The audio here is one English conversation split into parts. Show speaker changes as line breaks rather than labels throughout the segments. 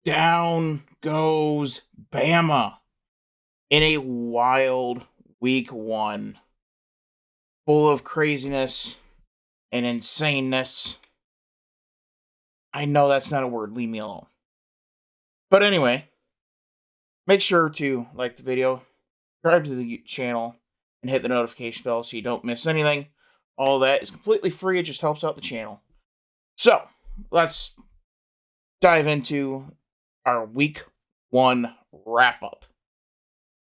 Down goes Bama in a wild week one, full of craziness and insaneness. I know that's not a word, leave me alone. But anyway, make sure to like the video, subscribe to the channel, and hit the notification bell so you don't miss anything. All that is completely free, it just helps out the channel. So, let's dive into our week one wrap-up.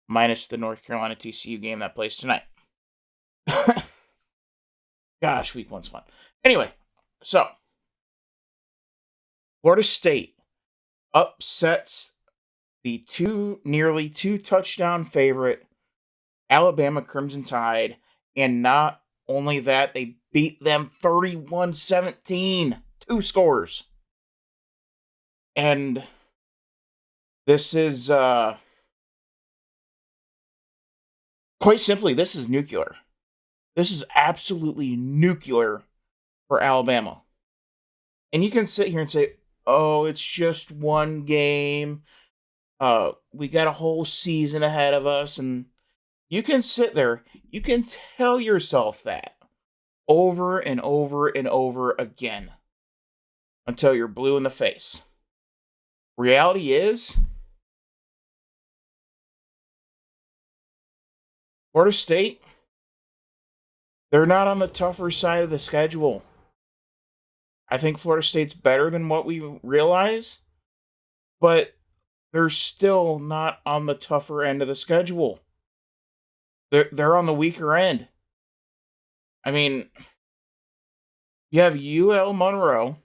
Minus the North Carolina TCU game that plays tonight. Gosh, week one's fun. Anyway, so Florida State upsets the nearly two touchdown favorite Alabama Crimson Tide, and not only that, they beat them 31-17, 2 scores. And this is quite simply, this is nuclear. This is absolutely nuclear for Alabama. And you can sit here and say, oh, it's just one game. We got a whole season ahead of us. And you can sit there. You can tell yourself that over and over and over again until you're blue in the face. Reality is, Florida State, they're not on the tougher side of the schedule. I think Florida State's better than what we realize, but they're still not on the tougher end of the schedule. They're on the weaker end. I mean, you have UL Monroe,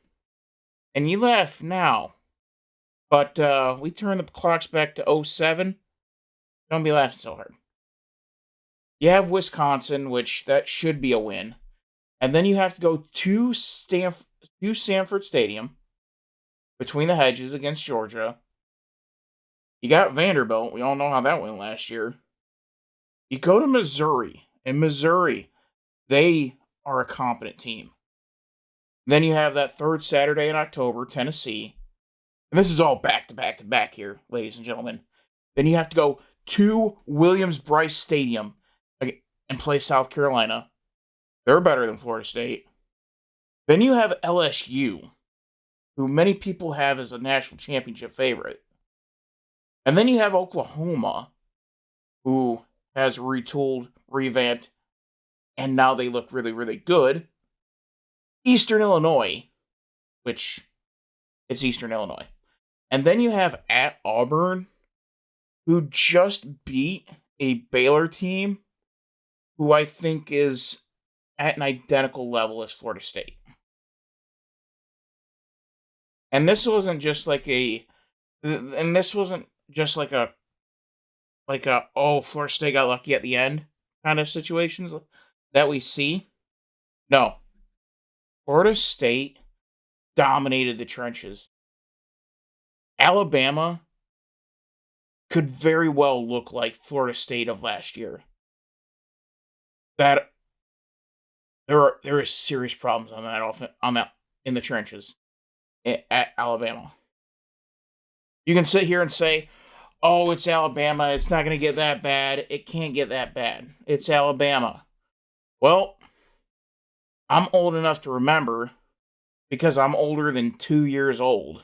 and you laugh now, but we turn the clocks back to 2007. Don't be laughing so hard. You have Wisconsin, which that should be a win. And then you have to go to Sanford Stadium, between the hedges against Georgia. You got Vanderbilt. We all know how that went last year. You go to Missouri. And Missouri, they are a competent team. Then you have that third Saturday in October, Tennessee. And this is all back to back to back here, ladies and gentlemen. Then you have to go to Williams-Brice Stadium and play South Carolina. They're better than Florida State. Then you have LSU, who many people have as a national championship favorite. And then you have Oklahoma, who has retooled, revamped, and now they look really, really good. Eastern Illinois, which it's Eastern Illinois. And then you have at Auburn, who just beat a Baylor team who I think is at an identical level as Florida State. And this wasn't just like oh, Florida State got lucky at the end kind of situations that we see. No. Florida State dominated the trenches. Alabama could very well look like Florida State of last year. That there is serious problems on that in the trenches at Alabama. You can sit here and say, "Oh, it's Alabama. It's not going to get that bad. It can't get that bad. It's Alabama." Well, I'm old enough to remember because I'm older than 2 years old.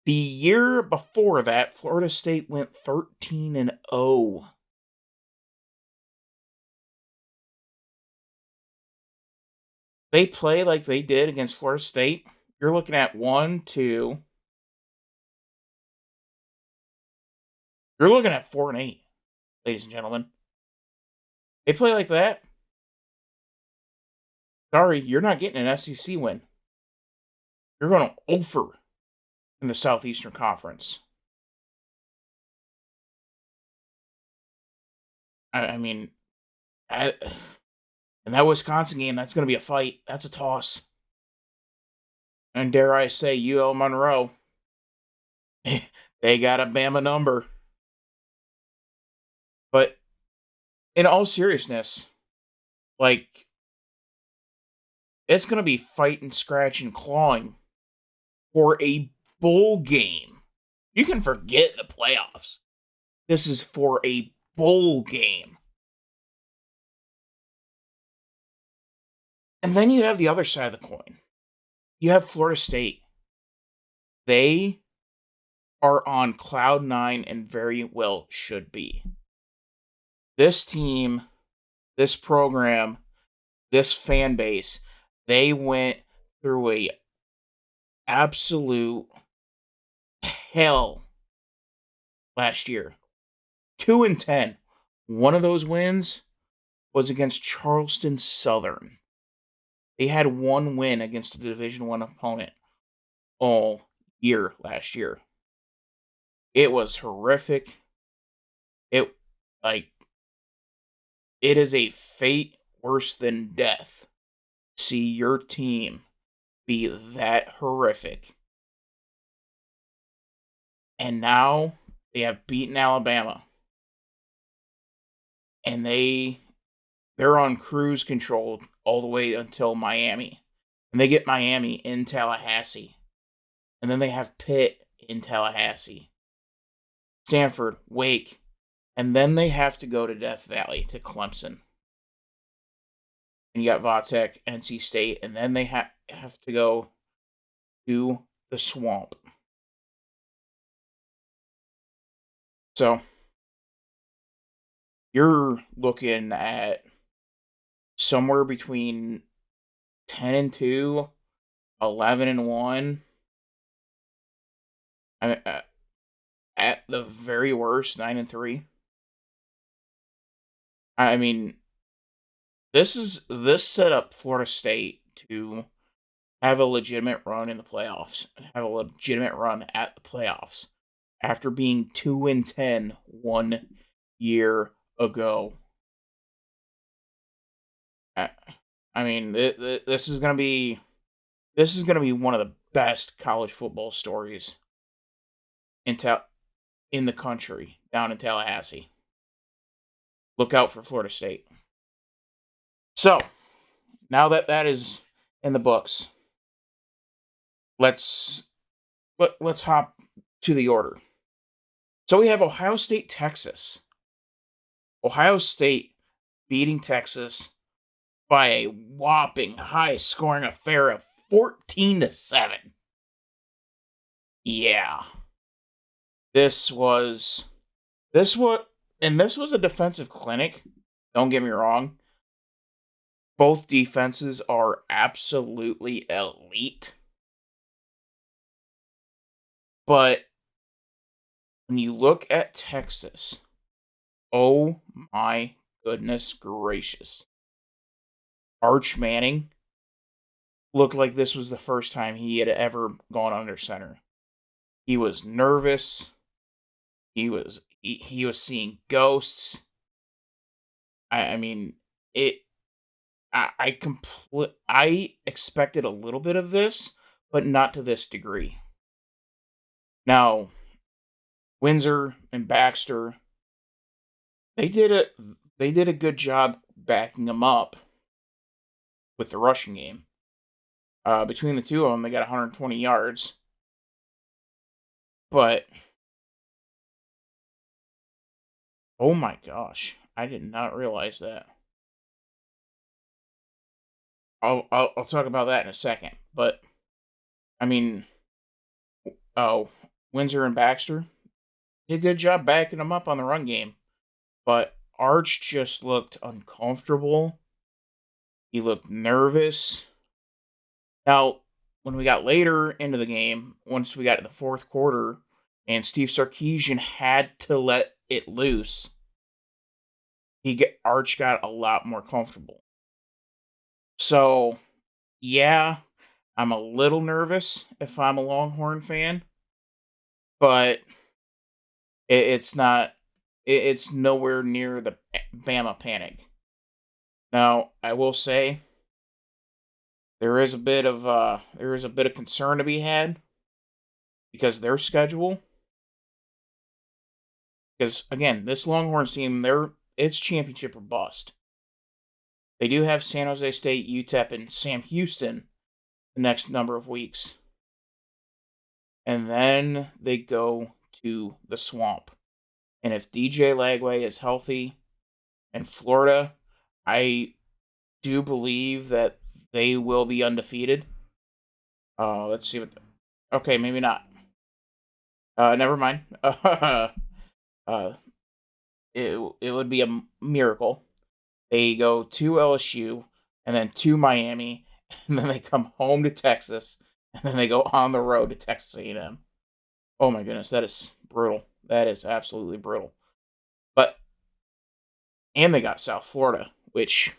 The year before that, Florida State went 13-0. They play like they did against Florida State. You're looking at 1, 2. You're looking at 4-8, ladies and gentlemen. They play like that. Sorry, you're not getting an SEC win. You're going to over in the Southeastern Conference. I mean, in that Wisconsin game, that's going to be a fight. That's a toss. And dare I say, UL Monroe, they got a Bama number. But in all seriousness, like, it's going to be fighting, scratching, clawing for a bowl game You can forget the playoffs. This is for a bowl game. And then you have the other side of the coin. You have Florida State. They are on cloud nine and very well should be. This team, this program, this fan base, they went through a absolute hell last year. 2-10. One of those wins was against Charleston Southern. They had one win against a Division I opponent all year last year. It was horrific. It is a fate worse than death. See your team be that horrific. And now they have beaten Alabama. And they're on cruise control all the way until Miami. And they get Miami in Tallahassee. And then they have Pitt in Tallahassee. Stanford, Wake. And then they have to go to Death Valley, to Clemson. And you got Vatech, NC State. And then they have to go to the Swamp. So, you're looking at somewhere between 10-2, 11-1. At the very worst, 9-3. I mean, this set up Florida State to have a legitimate run in the playoffs, have a legitimate run at the playoffs after being 2-10 1 year ago. I mean, this is gonna be one of the best college football stories in the country, down in Tallahassee. Look out for Florida State. So, now that is in the books, let's hop to the order. So we have Ohio State, Texas. Ohio State beating Texas by a whopping high-scoring affair of 14-7. Yeah. This was a defensive clinic. Don't get me wrong. Both defenses are absolutely elite. But when you look at Texas, oh my goodness gracious. Arch Manning looked like this was the first time he had ever gone under center. He was nervous. He was seeing ghosts. I expected a little bit of this, but not to this degree. Now, Windsor and Baxter, they did a good job backing him up with the rushing game. Between the two of them, they got 120 yards. But oh my gosh, I did not realize that. I'll talk about that in a second. But I mean, Windsor and Baxter did a good job backing them up on the run game. But Arch just looked uncomfortable. He looked nervous. Now, when we got later into the game, once we got to the fourth quarter, and Steve Sarkisian had to let it loose, Arch got a lot more comfortable. So, yeah, I'm a little nervous if I'm a Longhorn fan, but it's nowhere near the Bama panic. Now, I will say there is a bit of concern to be had because their schedule. Because again, this Longhorns team, it's championship or bust. They do have San Jose State, UTEP, and Sam Houston the next number of weeks. And then they go to the swamp. And if DJ Lagway is healthy and Florida, I do believe that they will be undefeated. Let's see what. Okay, maybe not. Never mind. Uh, it would be a miracle. They go to LSU and then to Miami, and then they come home to Texas, and then they go on the road to Texas A&M. Oh my goodness, that is brutal. That is absolutely brutal. But and they got South Florida, which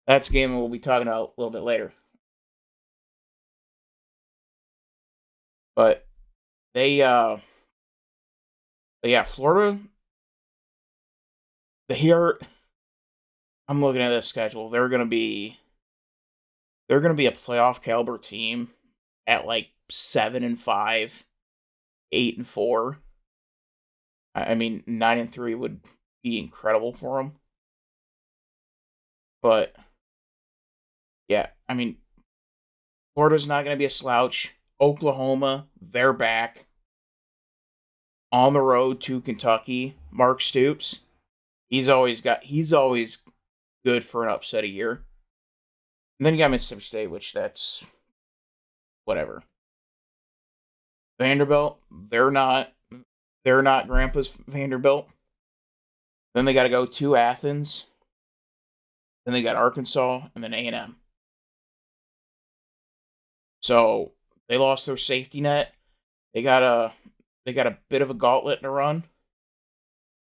that's a game we'll be talking about a little bit later. But they but yeah, Florida, here I'm looking at this schedule. They're gonna be a playoff caliber team at like 7-5, 8-4. I mean, 9-3 would be incredible for them. But yeah, I mean, Florida's not going to be a slouch. Oklahoma, they're back on the road to Kentucky. Mark Stoops, he's always good for an upset a year. And then you got Mississippi State, which that's whatever. Vanderbilt, they're not Grandpa's Vanderbilt. Then they got to go to Athens. Then they got Arkansas and then A&M. So they lost their safety net. They got a bit of a gauntlet to run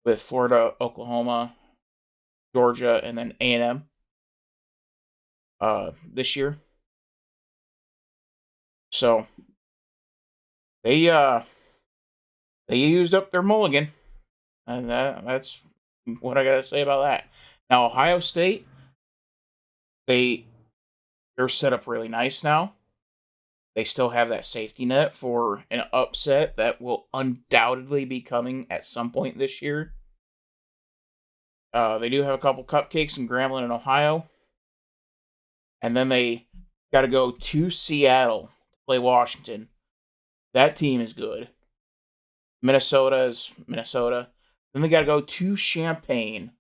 with Florida, Oklahoma, Georgia, and then A&M this year. So they used up their mulligan, and that's what I gotta say about that. Now Ohio State, they're set up really nice now. They still have that safety net for an upset that will undoubtedly be coming at some point this year. They do have a couple cupcakes in Grambling and Ohio. And then they got to go to Seattle to play Washington. That team is good. Minnesota is Minnesota. Then they got to go to Champaign.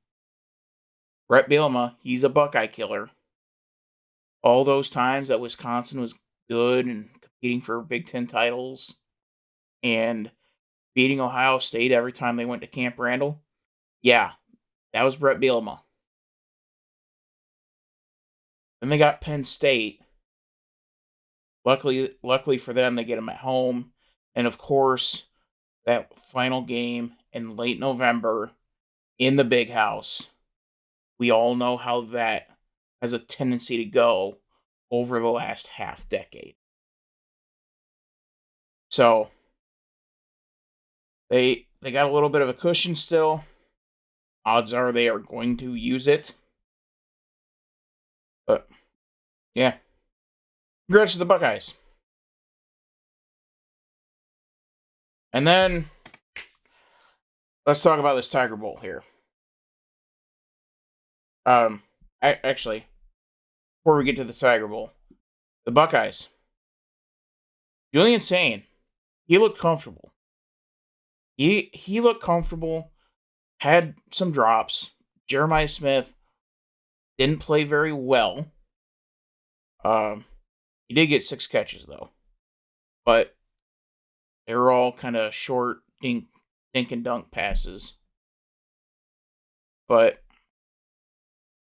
Brett Bielema, he's a Buckeye killer. All those times that Wisconsin was good and competing for Big Ten titles and beating Ohio State every time they went to Camp Randall. Yeah, that was Brett Bielema. Then they got Penn State. Luckily for them, they get them at home. And of course, that final game in late November in the big house. We all know how that has a tendency to go over the last half decade. So they got a little bit of a cushion still. Odds are they are going to use it. But yeah. Congrats to the Buckeyes. And then let's talk about this Tiger Bowl here. Actually, before we get to the Tiger Bowl, the Buckeyes. Julian Sain, he looked comfortable. He looked comfortable, had some drops. Jeremiah Smith didn't play very well. He did get 6 catches though, but they were all kind of short dink and dunk passes. But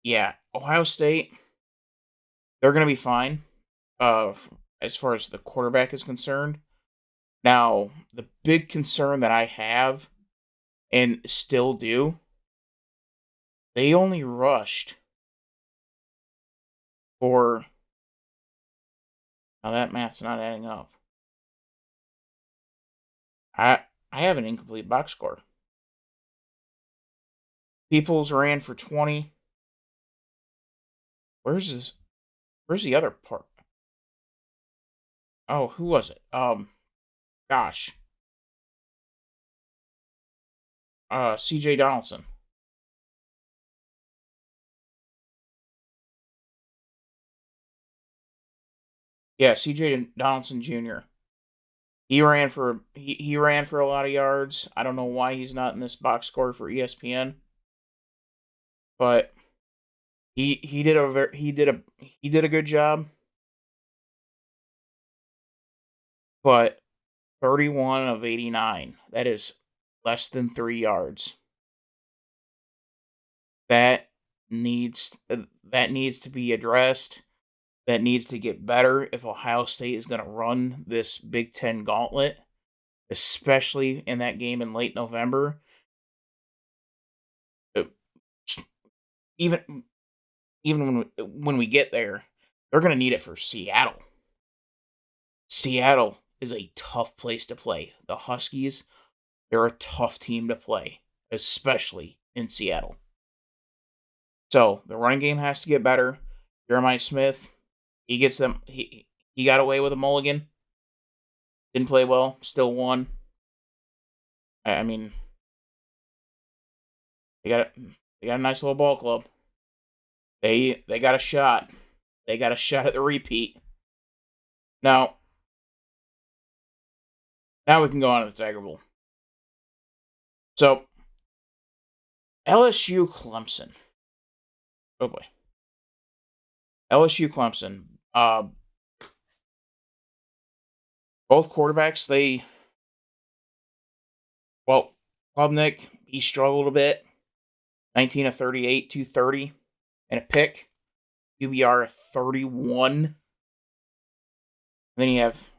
yeah, Ohio State, they're going to be fine as far as the quarterback is concerned. Now, the big concern that I have, and still do, they only rushed for... Now that math's not adding up. I have an incomplete box score. Peoples ran for 20. Where's the other part? Oh, who was it? Gosh. CJ Donaldson. Yeah, CJ Donaldson Jr. he ran for a lot of yards. I don't know why he's not in this box score for ESPN, but he did a good job. But 31 of 89, that is less than 3 yards. That needs to be addressed. That needs to get better if Ohio State is going to run this Big Ten gauntlet, especially in that game in late November. Uh, Even when we get there, they're going to need it for Seattle. Seattle is a tough place to play. The Huskies, they're a tough team to play, especially in Seattle. So the running game has to get better. Jeremiah Smith, he gets them. He got away with a mulligan. Didn't play well. Still won. I mean, they got a nice little ball club. They got a shot. They got a shot at the repeat. Now we can go on to the Tiger Bowl. So LSU Clemson. Oh boy. LSU Clemson. Both quarterbacks, Klubnik, he struggled a bit. 19 of 38, 230, and a pick. QBR of 31. And then you have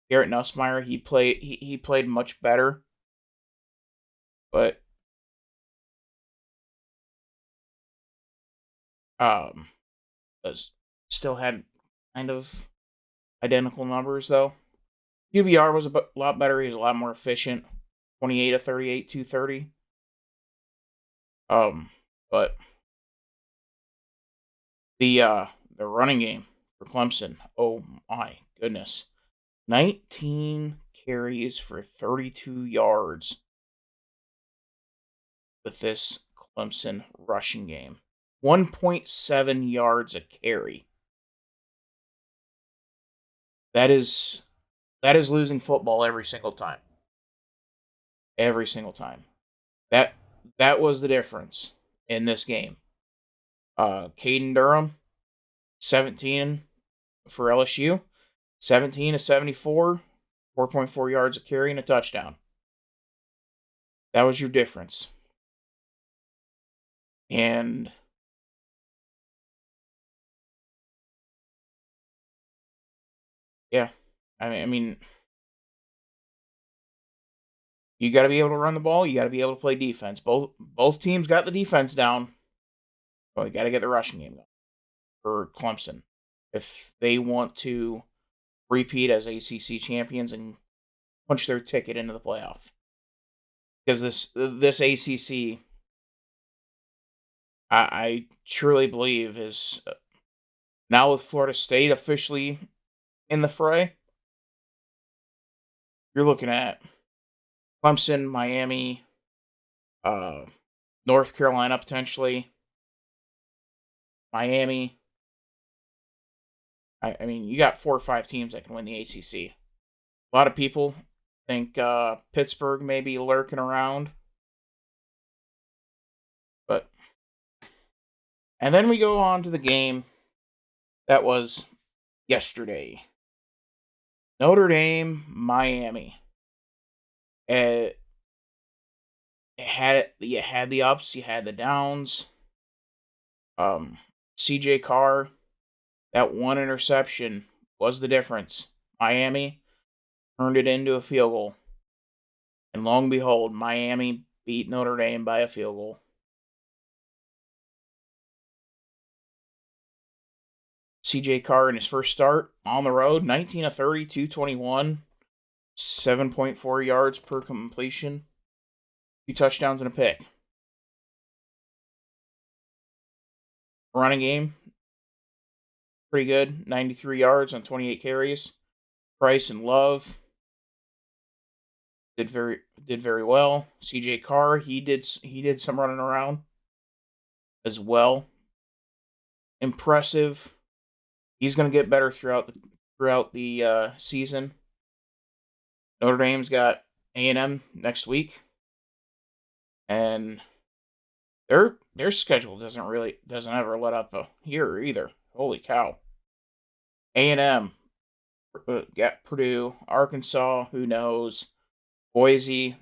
Garrett Nussmeier. He played much better. But still had kind of identical numbers though. QBR was a lot better. He was a lot more efficient. 28 of 38, 230. But the running game for Clemson, oh my goodness. 19 carries for 32 yards with this Clemson rushing game. 1.7 yards a carry. That is losing football every single time. Every single time. That was the difference in this game. Caden Durham, 17 for LSU, 17 to 74, 4.4 yards a carry and a touchdown. That was your difference. And yeah, I mean, you got to be able to run the ball. You got to be able to play defense. Both teams got the defense down. But you got to get the rushing game going for Clemson if they want to repeat as ACC champions and punch their ticket into the playoff. Because this ACC, I truly believe, is now with Florida State officially in the fray. You're looking at Clemson, Miami, North Carolina potentially, Miami. I mean, you got 4 or 5 teams that can win the ACC. A lot of people think Pittsburgh may be lurking around. And then we go on to the game that was yesterday. Notre Dame, Miami. You had the ups, you had the downs. CJ Carr, that one interception was the difference. Miami turned it into a field goal. And lo and behold, Miami beat Notre Dame by a field goal. CJ Carr in his first start on the road, 19 of 30, 221, 7.4 yards per completion, 2 touchdowns and a pick. Running game, pretty good, 93 yards on 28 carries. Price and Love did very well. CJ Carr, he did some running around as well. Impressive. He's going to get better throughout the season. Notre Dame's got A&M next week, and their schedule doesn't ever let up here either. Holy cow! A&M got Purdue, Arkansas. Who knows? Boise.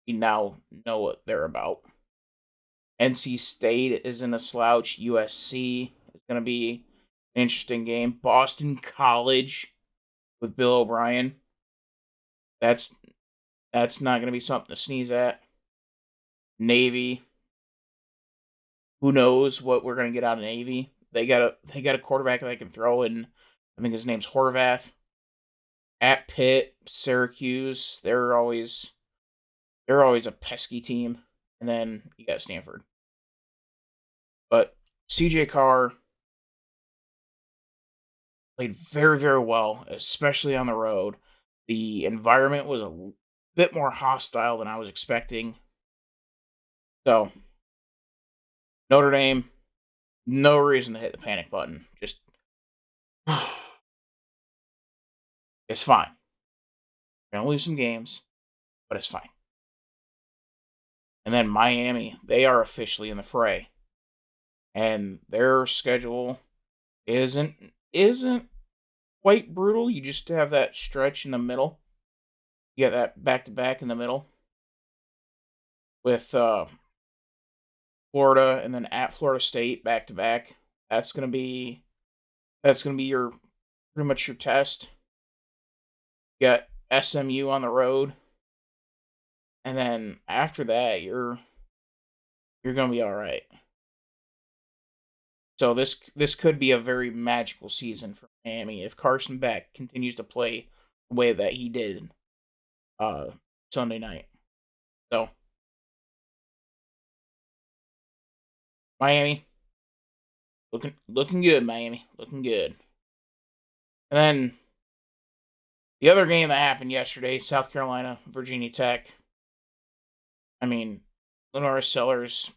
We now know what they're about. NC State isn't a slouch. USC is going to be an interesting game. Boston College with Bill O'Brien. That's not going to be something to sneeze at. Navy. Who knows what we're going to get out of Navy? They got a quarterback that can throw, and I think his name's Horvath. At Pitt, Syracuse, they're always a pesky team, and then you got Stanford. But CJ Carr played very, very well, especially on the road. The environment was a bit more hostile than I was expecting. So, Notre Dame, no reason to hit the panic button. Just, it's fine. We're going to lose some games, but it's fine. And then Miami, they are officially in the fray. And their schedule isn't quite brutal. You just have that stretch in the middle. You got that back-to-back in the middle with Florida, and then at Florida State back-to-back. That's gonna be your pretty much your test. You got SMU on the road, and then after that, you're gonna be all right. So this could be a very magical season for Miami if Carson Beck continues to play the way that he did Sunday night. So Miami looking good, Miami. Looking good. And then the other game that happened yesterday, South Carolina, Virginia Tech. I mean, Lenore Sellers,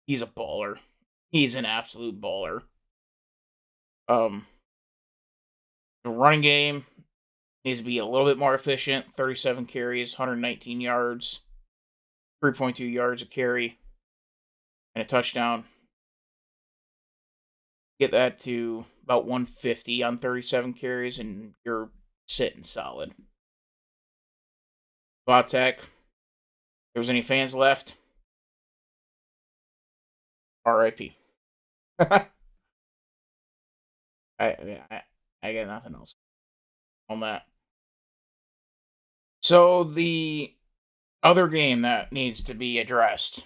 he's a baller. He's an absolute baller. The running game needs to be a little bit more efficient. 37 carries, 119 yards, 3.2 yards a carry, and a touchdown. Get that to about 150 on 37 carries, and you're sitting solid. Vatek, if there's any fans left, RIP. I got nothing else on that. So the other game that needs to be addressed.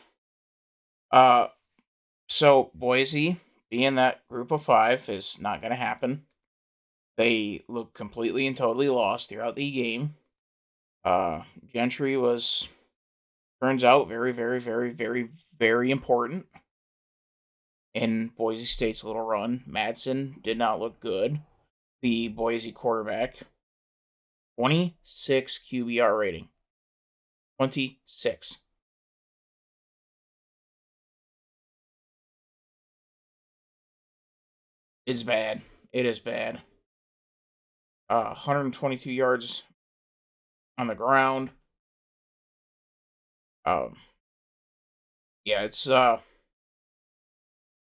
So Boise being that group of 5 is not going to happen. They look completely and totally lost throughout the game. Gentry was, turns out, very, very, very, very, very important in Boise State's little run. Madsen did not look good. The Boise quarterback, 26 QBR rating. 26. It's bad. It is bad. 122 yards on the ground. Yeah, it's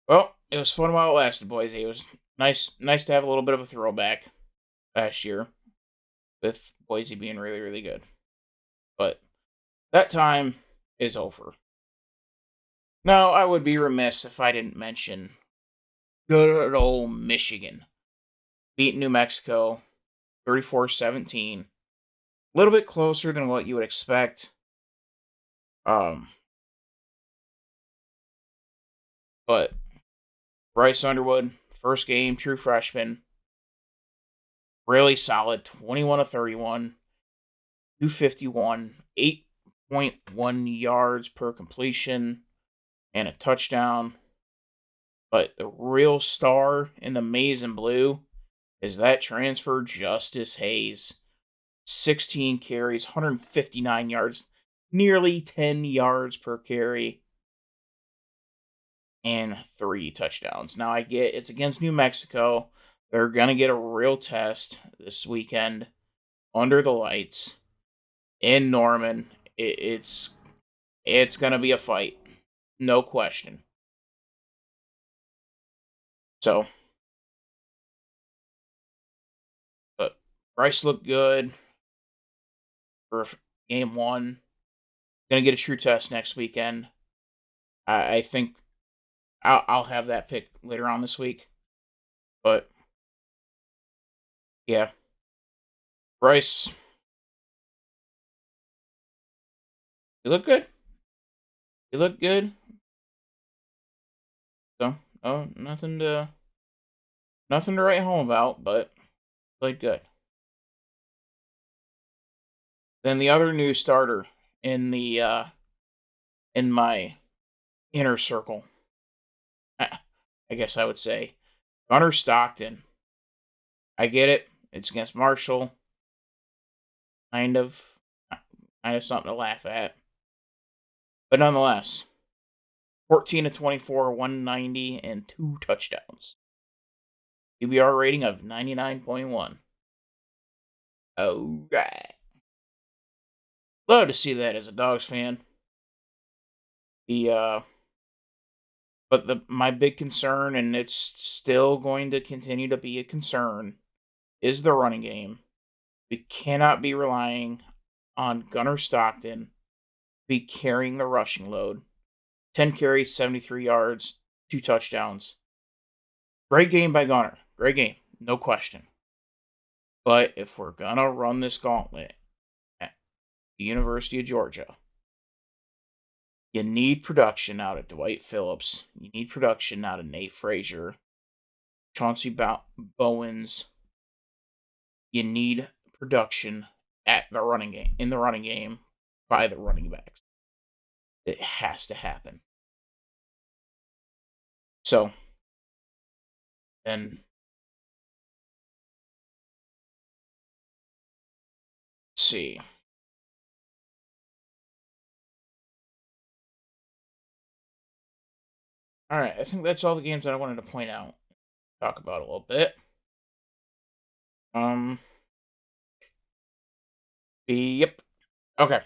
well, it was fun while it lasted, Boise. It was nice to have a little bit of a throwback last year with Boise being really, really good. But that time is over. Now, I would be remiss if I didn't mention good old Michigan. Beat New Mexico 34-17. A little bit closer than what you would expect. But Bryce Underwood, first game, true freshman. Really solid. 21-31. 251. 8.1 yards per completion. And a touchdown. But the real star in the maize and blue is that transfer, Justice Hayes. 16 carries, 159 yards, nearly 10 yards per carry, and 3 touchdowns. Now, I get it's against New Mexico. They're going to get a real test this weekend. under the lights in Norman. It's gonna be a fight, no question. So, but Bryce looked good for game one. Gonna get a true test next weekend. I think I'll have that pick later on this week. But yeah, Bryce, you look good. You look good. So, oh, nothing to write home about, but played good. Then the other new starter in the in my inner circle, I guess I would say, Gunnar Stockton. I get it; it's against Marshall, kind of, kind of something to laugh at, but nonetheless, 14 to 24, 190, and 2 touchdowns. QBR rating of 99.1. All right. Love to see that as a Dogs fan. But my big concern, and it's still going to continue to be a concern, is the running game. We cannot be relying on Gunnar Stockton be carrying the rushing load. 10 carries, 73 yards, 2 touchdowns. Great game by Gunnar. Great game. No question. But if we're going to run this gauntlet at the University of Georgia, you need production out of Dwight Phillips. You need production out of Nate Frazier, Chauncey Bowens. You need production at the running game, in the running game, by the running backs. It has to happen. So, then let's see. All right, I think that's all the games that I wanted to point out, talk about a little bit. Yep. Okay.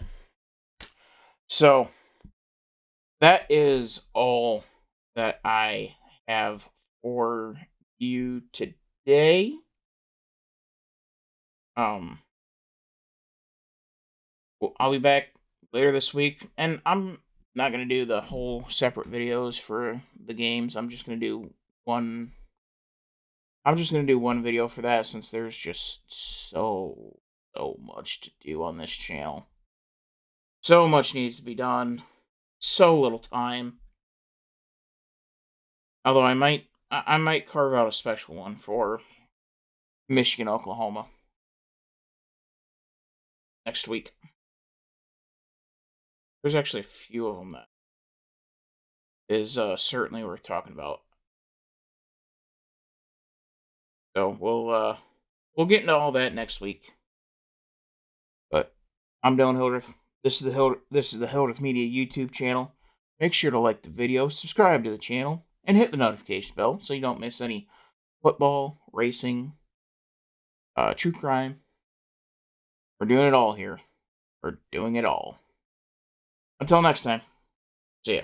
So that is all that I have for you today. I'll be back later this week, and I'm not gonna do the whole separate videos for the games. I'm just gonna do one. I'm just gonna do one video for that since there's just so much to do on this channel. So much needs to be done. So little time. Although I might carve out a special one for Michigan, Oklahoma next week. There's actually a few of them that is certainly worth talking about. So we'll get into all that next week. But I'm Dylan Hildreth. This is the Hildreth Media YouTube channel. Make sure to like the video, subscribe to the channel, and hit the notification bell so you don't miss any football, racing, true crime. We're doing it all here. We're doing it all. Until next time, see ya.